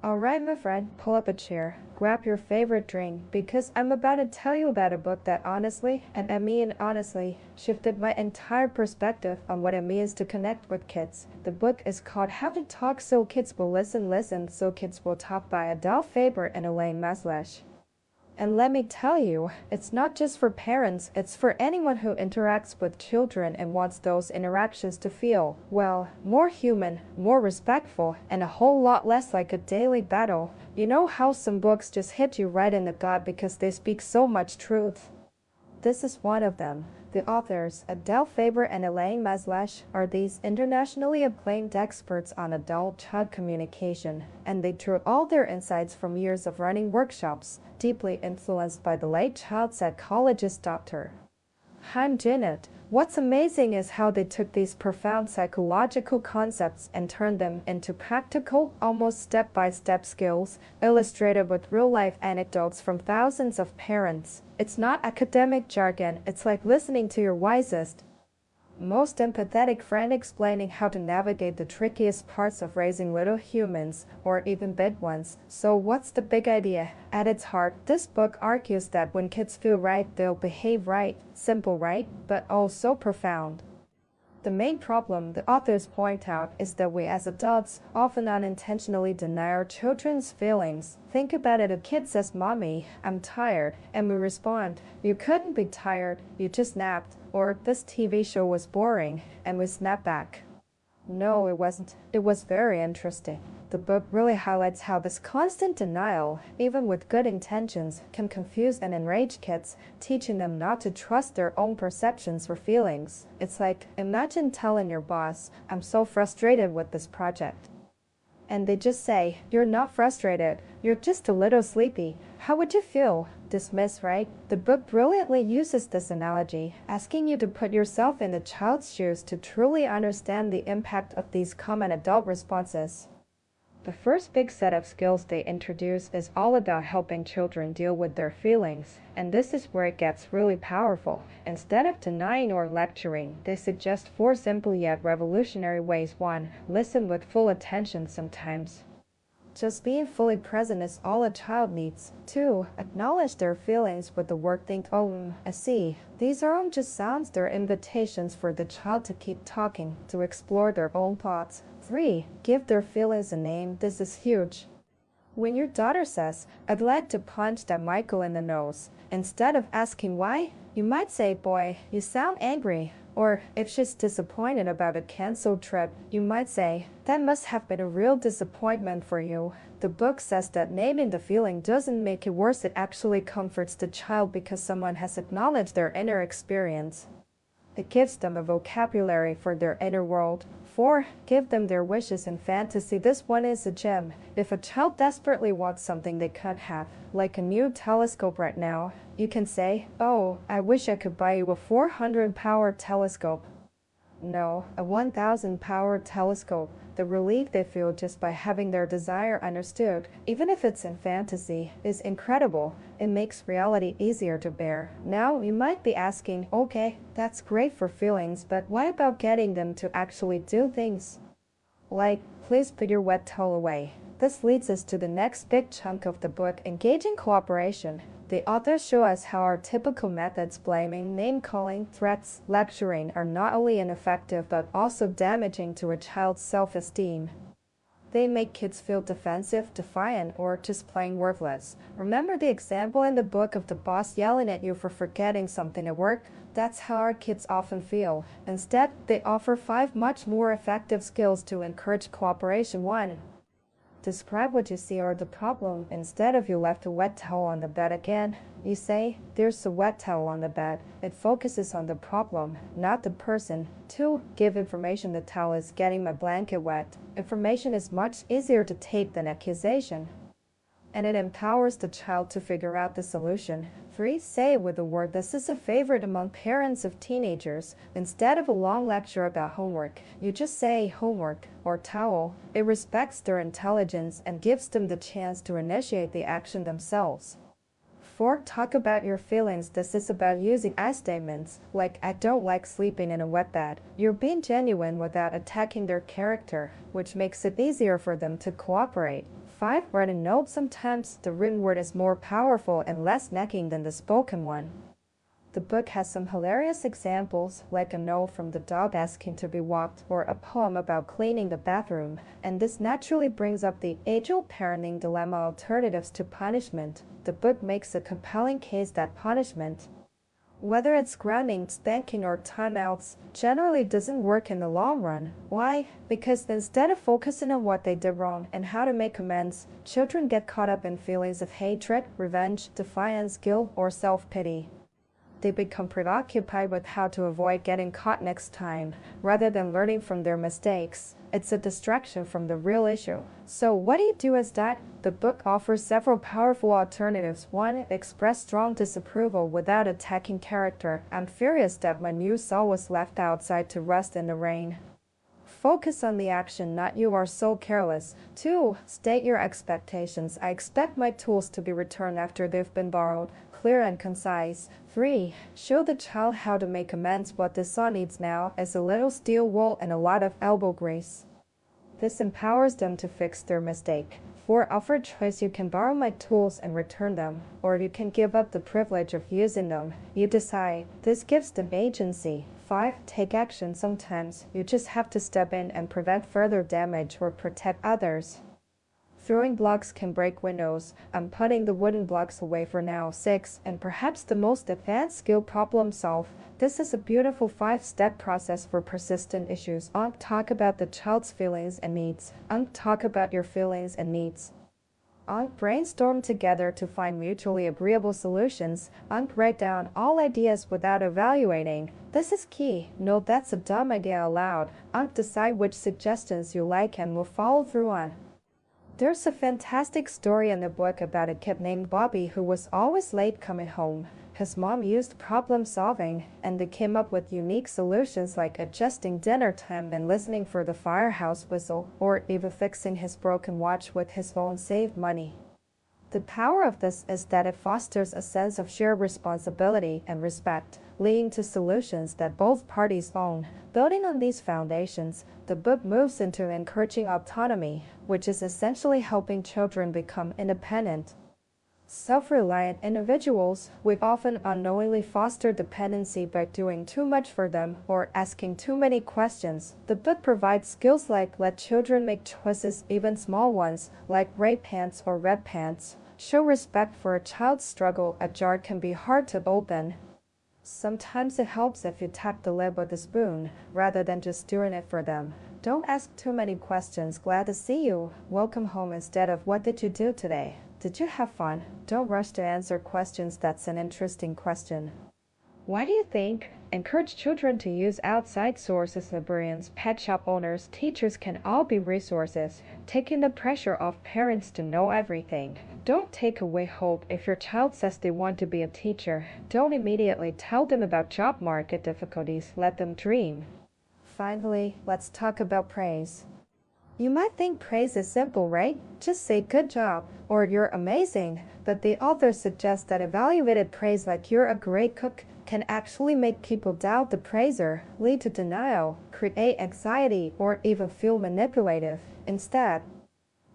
Alright, my friend, pull up a chair, grab your favorite drink, because I'm about to tell you about a book that honestly, and I mean honestly, shifted my entire perspective on what it means to connect with kids. The book is called How to Talk So Kids Will Listen So Kids Will Talk by Adele Faber and Elaine Maslesh. And let me tell you, it's not just for parents, it's for anyone who interacts with children and wants those interactions to feel, well, more human, more respectful, and a whole lot less like a daily battle. You know how some books just hit you right in the gut because they speak so much truth? This is one of them. The authors, Adele Faber and Elaine Maslesh, are these internationally acclaimed experts on adult-child communication, and they drew all their insights from years of running workshops, deeply influenced by the late child psychologist Dr. Han Jinnit. What's amazing is how they took these profound psychological concepts and turned them into practical, almost step-by-step skills, illustrated with real-life anecdotes from thousands of parents. It's not academic jargon, it's like listening to your wisest, most empathetic friend explaining how to navigate the trickiest parts of raising little humans, or even big ones. So what's the big idea? At its heart, this book argues that when kids feel right, they'll behave right. Simple, right? But also profound. The main problem, the authors point out, is that we as adults often unintentionally deny our children's feelings. Think about it, a kid says, "Mommy, I'm tired," and we respond, "You couldn't be tired, you just napped," or "This TV show was boring," and we snap back. No, it wasn't. It was very interesting. The book really highlights how this constant denial, even with good intentions, can confuse and enrage kids, teaching them not to trust their own perceptions or feelings. It's like, imagine telling your boss, "I'm so frustrated with this project." And they just say, "You're not frustrated, you're just a little sleepy." How would you feel? Dismiss, right? The book brilliantly uses this analogy, asking you to put yourself in the child's shoes to truly understand the impact of these common adult responses. The first big set of skills they introduce is all about helping children deal with their feelings, and this is where it gets really powerful. Instead of denying or lecturing, they suggest four simple yet revolutionary ways. 1. Listen with full attention sometimes. Just being fully present is all a child needs. 2. Acknowledge their feelings with the word think. "Oh, I see." These aren't just sounds, they're invitations for the child to keep talking, to explore their own thoughts. 3. Give their feelings a name. This is huge. When your daughter says, "I'd like to punch that Michael in the nose," instead of asking why, you might say, "Boy, you sound angry." Or, if she's disappointed about a canceled trip, you might say, "That must have been a real disappointment for you." The book says that naming the feeling doesn't make it worse, it actually comforts the child because someone has acknowledged their inner experience. It gives them a vocabulary for their inner world. 4. Give them their wishes and fantasy. This one is a gem. If a child desperately wants something they can't have, like a new telescope right now, you can say, "Oh, I wish I could buy you a 400-power telescope." No, a 1,000-power telescope. The relief they feel just by having their desire understood, even if it's in fantasy, is incredible. It makes reality easier to bear. Now, you might be asking, okay, that's great for feelings, but what about getting them to actually do things? Like, please put your wet towel away. This leads us to the next big chunk of the book, engaging cooperation. The authors show us how our typical methods, blaming, name-calling, threats, lecturing, are not only ineffective but also damaging to a child's self-esteem. They make kids feel defensive, defiant, or just plain worthless. Remember the example in the book of the boss yelling at you for forgetting something at work? That's how our kids often feel. Instead, they offer 5 much more effective skills to encourage cooperation. 1. Describe what you see or the problem. Instead of "You left a wet towel on the bed again," you say, "There's a wet towel on the bed." It focuses on the problem, not the person. 2. Give information. "The towel is getting my blanket wet." Information is much easier to take than accusation, and it empowers the child to figure out the solution. 3. Say with a word. This is a favorite among parents of teenagers. Instead of a long lecture about homework, you just say homework or towel. It respects their intelligence and gives them the chance to initiate the action themselves. 4. Talk about your feelings. This is about using I statements, like "I don't like sleeping in a wet bed." You're being genuine without attacking their character, which makes it easier for them to cooperate. 5. Written notes. Sometimes the written word is more powerful and less nagging than the spoken one. The book has some hilarious examples, like a note from the dog asking to be walked or a poem about cleaning the bathroom, and this naturally brings up the age-old parenting dilemma: alternatives to punishment. The book makes a compelling case that punishment, whether it's grounding, spanking, or timeouts, generally doesn't work in the long run. Why? Because instead of focusing on what they did wrong and how to make amends, children get caught up in feelings of hatred, revenge, defiance, guilt, or self-pity. They become preoccupied with how to avoid getting caught next time, rather than learning from their mistakes. It's a distraction from the real issue. So what do you do as dad? The book offers several powerful alternatives. 1. Express strong disapproval without attacking character. I'm furious that my new soul was left outside to rust in the rain. Focus on the action, not "you are so careless." 2. State your expectations. I expect my tools to be returned after they've been borrowed. Clear and concise. 3. Show the child how to make amends. What the son needs now is a little steel wool and a lot of elbow grease. This empowers them to fix their mistake. 4. Offer choice. You can borrow my tools and return them, or you can give up the privilege of using them. You decide. This gives them agency. 5. Take action. Sometimes you just have to step in and prevent further damage or protect others. Throwing blocks can break windows. I'm putting the wooden blocks away for now. 6. And perhaps the most advanced skill: problem solve. This is a beautiful 5-step process for persistent issues. Talk about the child's feelings and needs. Talk about your feelings and needs. Brainstorm together to find mutually agreeable solutions. Write down all ideas without evaluating. This is key. No, that's a dumb idea aloud. Decide which suggestions you like and will follow through on. There's a fantastic story in the book about a kid named Bobby who was always late coming home. His mom used problem solving, and they came up with unique solutions like adjusting dinner time and listening for the firehouse whistle, or even fixing his broken watch with his phone saved money. The power of this is that it fosters a sense of shared responsibility and respect, leading to solutions that both parties own. Building on these foundations, the book moves into encouraging autonomy, which is essentially helping children become independent, self-reliant individuals. We've often unknowingly fostered dependency by doing too much for them or asking too many questions. The book provides skills like let children make choices, even small ones, like gray pants or red pants. Show respect for a child's struggle. A jar can be hard to open. Sometimes it helps if you tap the lid with a spoon, rather than just doing it for them. Don't ask too many questions. Glad to see you. Welcome home instead of what did you do today? Did you have fun? Don't rush to answer questions. That's an interesting question. Why do you think? Encourage children to use outside sources. Librarians, pet shop owners, teachers can all be resources, taking the pressure off parents to know everything. Don't take away hope. If your child says they want to be a teacher, don't immediately tell them about job market difficulties. Let them dream. Finally, let's talk about praise. You might think praise is simple, right? Just say good job or you're amazing. But the author suggests that evaluated praise, like you're a great cook, can actually make people doubt the praiser, lead to denial, create anxiety, or even feel manipulative. Instead,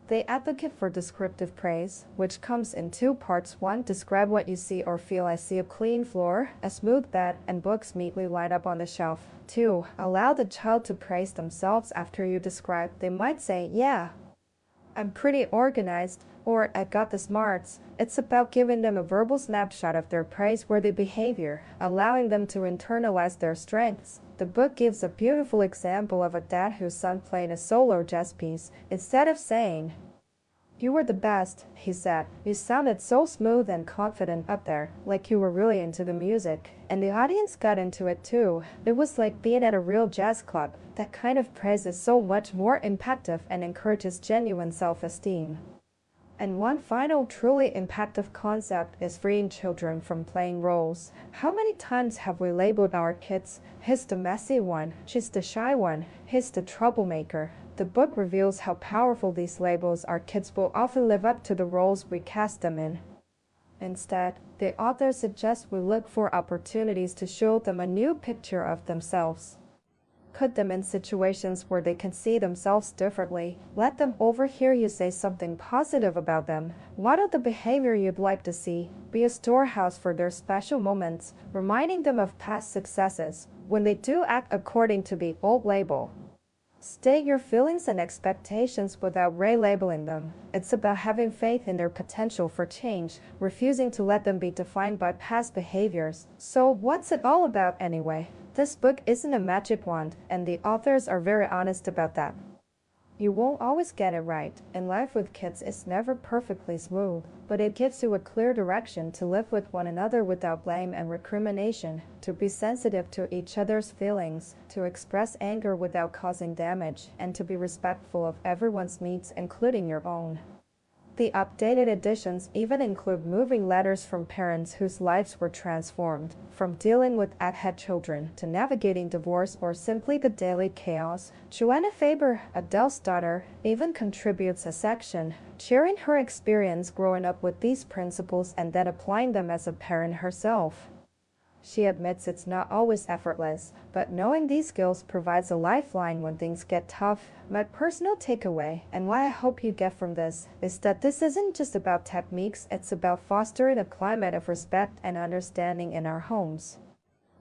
they advocate for descriptive praise, which comes in 2 parts. 1. Describe what you see or feel. I see a clean floor, a smooth bed, and books neatly lined up on the shelf. 2. Allow the child to praise themselves after you describe. They might say, yeah, I'm pretty organized, or I got the smarts. It's about giving them a verbal snapshot of their praiseworthy behavior, allowing them to internalize their strengths. The book gives a beautiful example of a dad whose son played a solo jazz piece. Instead of saying, "You were the best," he said, "you sounded so smooth and confident up there, like you were really into the music." And the audience got into it too. It was like being at a real jazz club. That kind of praise is so much more impactful and encourages genuine self-esteem. And one final truly impactful concept is freeing children from playing roles. How many times have we labeled our kids, "He's the messy one, she's the shy one, he's the troublemaker"? The book reveals how powerful these labels are. Kids will often live up to the roles we cast them in. Instead, the author suggests we look for opportunities to show them a new picture of themselves. put them in situations where they can see themselves differently. Let them overhear you say something positive about them. Model the behavior you'd like to see. Be a storehouse for their special moments, reminding them of past successes when they do act according to the old label. State your feelings and expectations without relabeling them. It's about having faith in their potential for change, refusing to let them be defined by past behaviors. So, what's it all about anyway? This book isn't a magic wand, and the authors are very honest about that. You won't always get it right, and life with kids is never perfectly smooth, but it gives you a clear direction to live with one another without blame and recrimination, to be sensitive to each other's feelings, to express anger without causing damage, and to be respectful of everyone's needs, including your own. The updated editions even include moving letters from parents whose lives were transformed, from dealing with egghead children to navigating divorce or simply the daily chaos. Joanna Faber, Adele's daughter, even contributes a section, sharing her experience growing up with these principles and then applying them as a parent herself. She admits it's not always effortless, but knowing these skills provides a lifeline when things get tough. My personal takeaway, and what I hope you get from this, is that this isn't just about techniques, it's about fostering a climate of respect and understanding in our homes.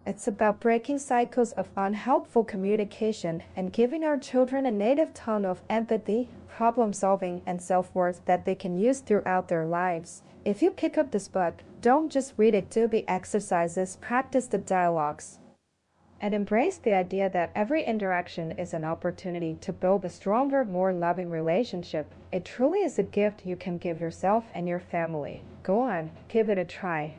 It's about breaking cycles of unhelpful communication and giving our children a native tone of empathy, problem solving, and self-worth that they can use throughout their lives. If you pick up this book, don't just read it, do the exercises, practice the dialogues, and embrace the idea that every interaction is an opportunity to build a stronger, more loving relationship. It truly is a gift you can give yourself and your family. Go on, give it a try.